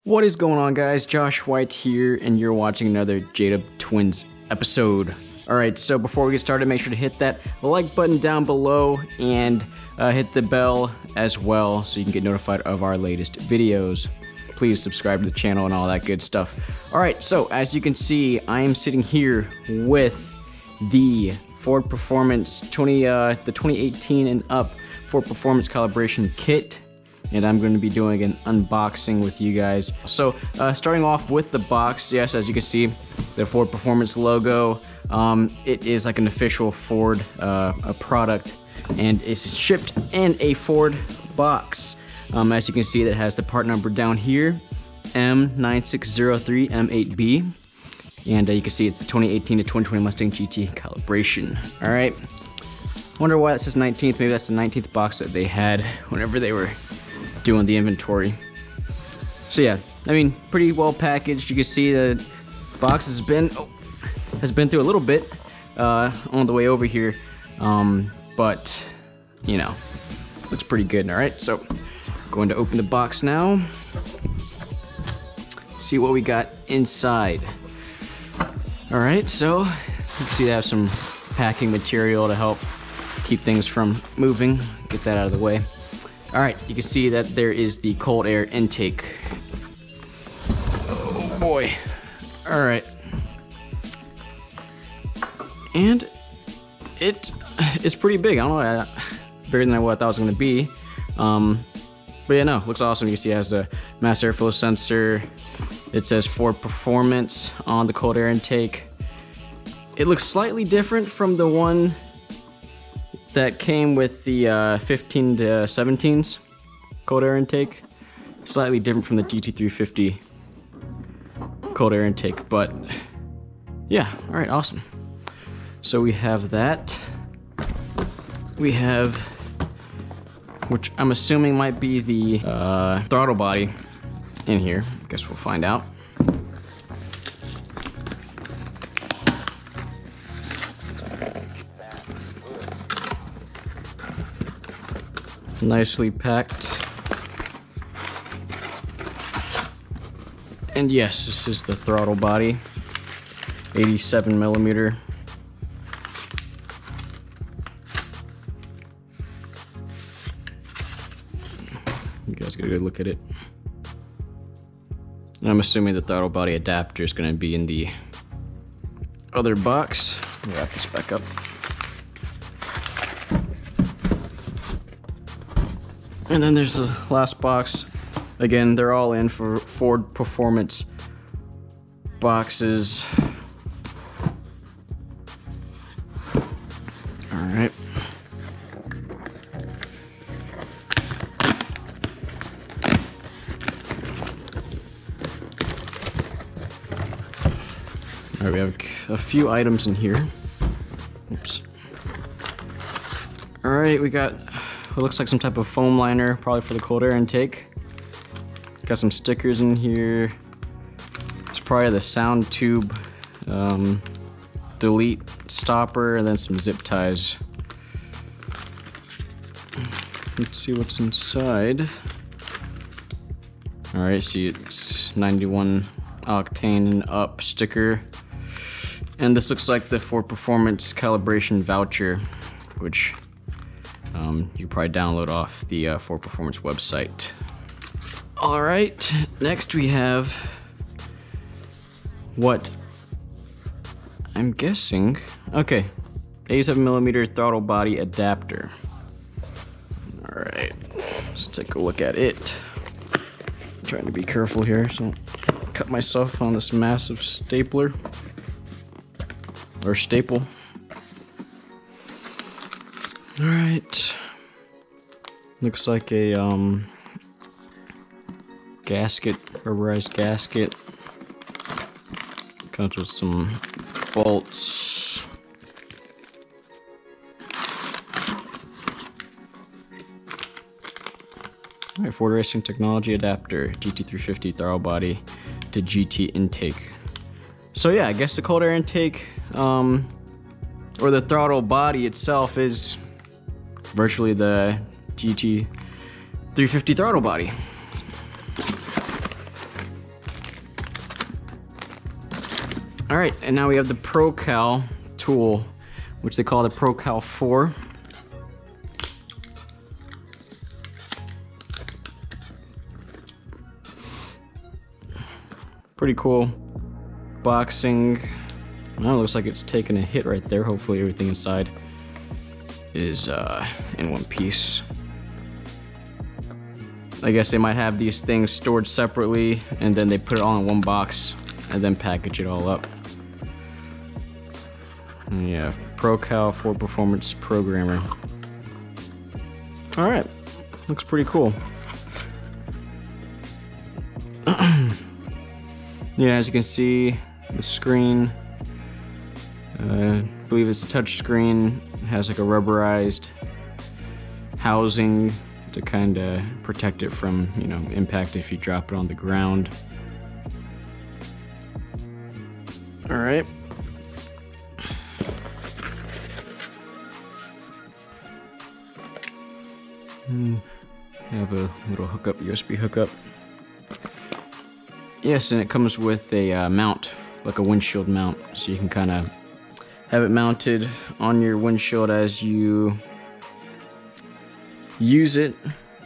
What is going on, guys? Josh White here, and you're watching another J-Dub Twins episode. Alright, so before we get started, make sure to hit that like button down below and hit the bell as well so you can get notified of our latest videos. Please subscribe to the channel and all that good stuff. Alright, so as you can see, I am sitting here with the Ford Performance the 2018 and up Ford Performance Calibration Kit. And I'm going to be doing an unboxing with you guys. So starting off with the box, yes, as you can see, the Ford Performance logo. It is like an official Ford a product, and it's shipped in a Ford box. As you can see, that has the part number down here, M9603M8B. And you can see it's the 2018 to 2020 Mustang GT calibration. All right. Wonder why it says 19th. Maybe that's the 19th box that they had whenever they were doing the inventory. So yeah, I mean, pretty well packaged. You can see the box has been through a little bit on the way over here, but you know, looks pretty good. All right, so going to open the box now, see what we got inside. All right, so you can see they have some packing material to help keep things from moving. Get that out of the way. All right, you can see that there is the cold air intake. Oh boy. All right. And it is pretty big. I don't know, bigger than what I thought it was gonna be. But yeah, no, looks awesome. You can see it has a mass airflow sensor. It says Ford Performance on the cold air intake. It looks slightly different from the one that came with the 15 to 17s cold air intake. Slightly different from the GT350 cold air intake, but yeah, all right, awesome. So we have that. We have, which I'm assuming might be the throttle body in here. I guess we'll find out. Nicely packed. And yes, this is the throttle body, 87 millimeter. You guys get a good look at it. And I'm assuming the throttle body adapter is going to be in the other box. We'll wrap this back up. And then there's the last box. Again, they're all in for Ford Performance boxes. All right. All right, we have a few items in here. Oops. All right, we got, it looks like some type of foam liner, probably for the cold air intake. Got some stickers in here. It's probably the sound tube delete stopper, and then some zip ties. Let's see what's inside. All right, see it's 91 octane and up sticker. And this looks like the Ford Performance calibration voucher, which you can probably download off the Ford Performance website. All right, next we have what I'm guessing, okay, 87 millimeter throttle body adapter. All right, let's take a look at it. I'm trying to be careful here so I don't cut myself on this massive stapler or staple. All right. Looks like a gasket, rubberized gasket. Comes with some bolts. All right, Ford Racing Technology adapter, GT350 throttle body to GT intake. So yeah, I guess the cold air intake, or the throttle body itself, is virtually the GT350 throttle body. All right, and now we have the ProCal tool, which they call the ProCal 4. Pretty cool boxing. Oh, it looks like it's taken a hit right there. Hopefully everything inside is in one piece. I guess they might have these things stored separately and then they put it all in one box and then package it all up. Yeah, ProCal 4 Performance Programmer. All right, looks pretty cool. Yeah, as you can see, the screen, I believe it's a touch screen. It has like a rubberized housing to kind of protect it from, you know, impact if you drop it on the ground. All right. Have a little hookup, USB hookup. Yes, and it comes with a mount, like a windshield mount, so you can kind of have it mounted on your windshield as you use it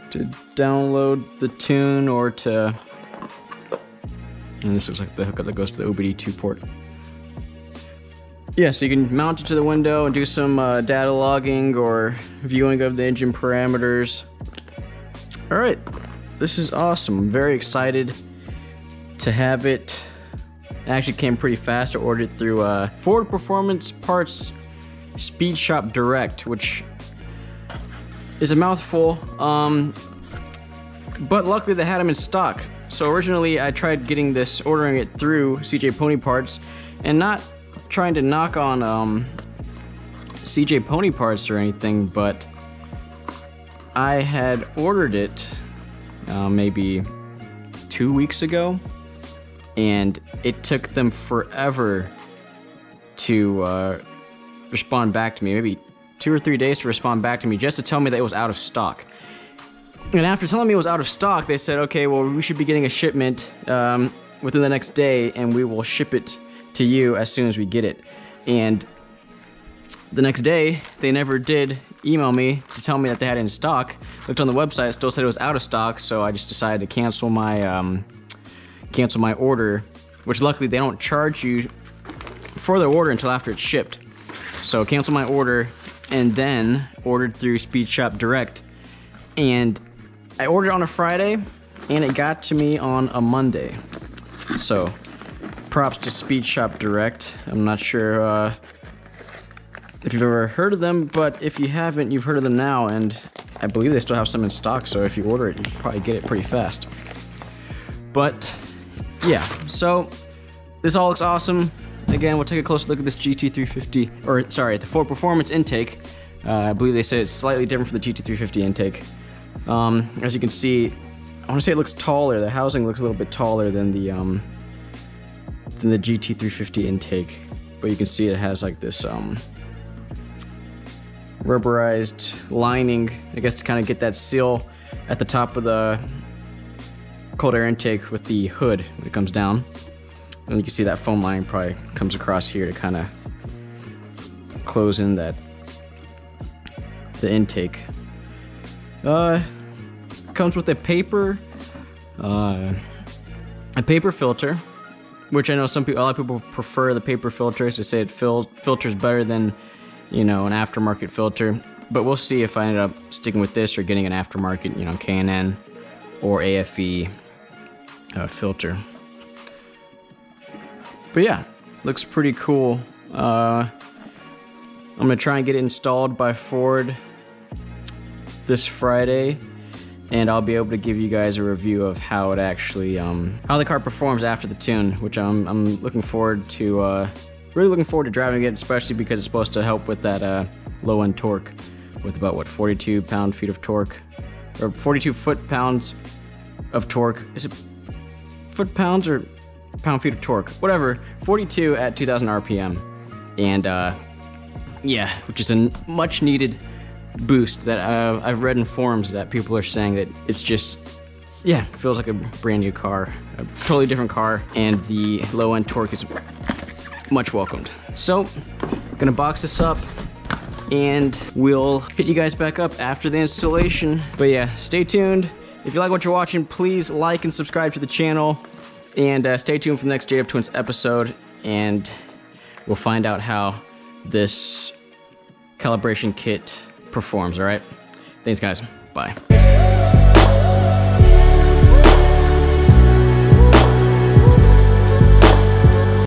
to download the tune or to... And this looks like the hookup that goes to the OBD2 port. Yeah, so you can mount it to the window and do some data logging or viewing of the engine parameters. All right, this is awesome. I'm very excited to have it. It actually came pretty fast. I ordered it through Ford Performance Parts Speed Shop Direct, which is a mouthful, but luckily they had them in stock. So originally I tried ordering it through CJ Pony Parts, and not trying to knock on CJ Pony Parts or anything, but I had ordered it maybe 2 weeks ago, and it took them forever to respond back to me, maybe 2 or 3 days to respond back to me just to tell me that it was out of stock. And after telling me it was out of stock, they said, okay, well, we should be getting a shipment within the next day, and we will ship it to you as soon as we get it. And the next day, they never did email me to tell me that they had it in stock. Looked on the website, it still said it was out of stock, so I just decided to cancel my order, which luckily they don't charge you for the order until after it's shipped. So cancel my order and then ordered through Speed Shop Direct. And I ordered on a Friday and it got to me on a Monday. So props to Speed Shop Direct. I'm not sure if you've ever heard of them, but if you haven't, you've heard of them now, and I believe they still have some in stock, so if you order it, you can probably get it pretty fast. But yeah, so this all looks awesome. Again, we'll take a closer look at this GT350, or sorry, the Ford Performance intake. I believe they said it's slightly different from the GT350 intake. As you can see, I want to say it looks taller. The housing looks a little bit taller than the GT350 intake, but you can see it has like this rubberized lining, I guess, to kind of get that seal at the top of the cold air intake with the hood when it comes down. And you can see that foam lining probably comes across here to kind of close in the intake. Comes with a paper filter, which I know a lot of people prefer the paper filters. They say it filters better than, you know, an aftermarket filter. But we'll see if I end up sticking with this or getting an aftermarket, you know, K&N or AFE filter. But yeah, looks pretty cool. I'm gonna try and get it installed by Ford this Friday, and I'll be able to give you guys a review of how it actually, how the car performs after the tune, which I'm looking forward to, really looking forward to driving it, especially because it's supposed to help with that low-end torque with about, what, 42 pound-feet of torque, or 42 foot-pounds of torque. Is it foot-pounds or pound-feet of torque? Whatever, 42 at 2,000 RPM, and yeah, which is a much-needed boost that I've read in forums that people are saying that it's just, yeah, feels like a brand new car, a totally different car, and the low-end torque is much welcomed. So, gonna box this up and we'll hit you guys back up after the installation. But yeah, stay tuned. If you like what you're watching, please like and subscribe to the channel. And stay tuned for the next J-Dub Twins episode. And we'll find out how this calibration kit performs, all right? Thanks, guys. Bye.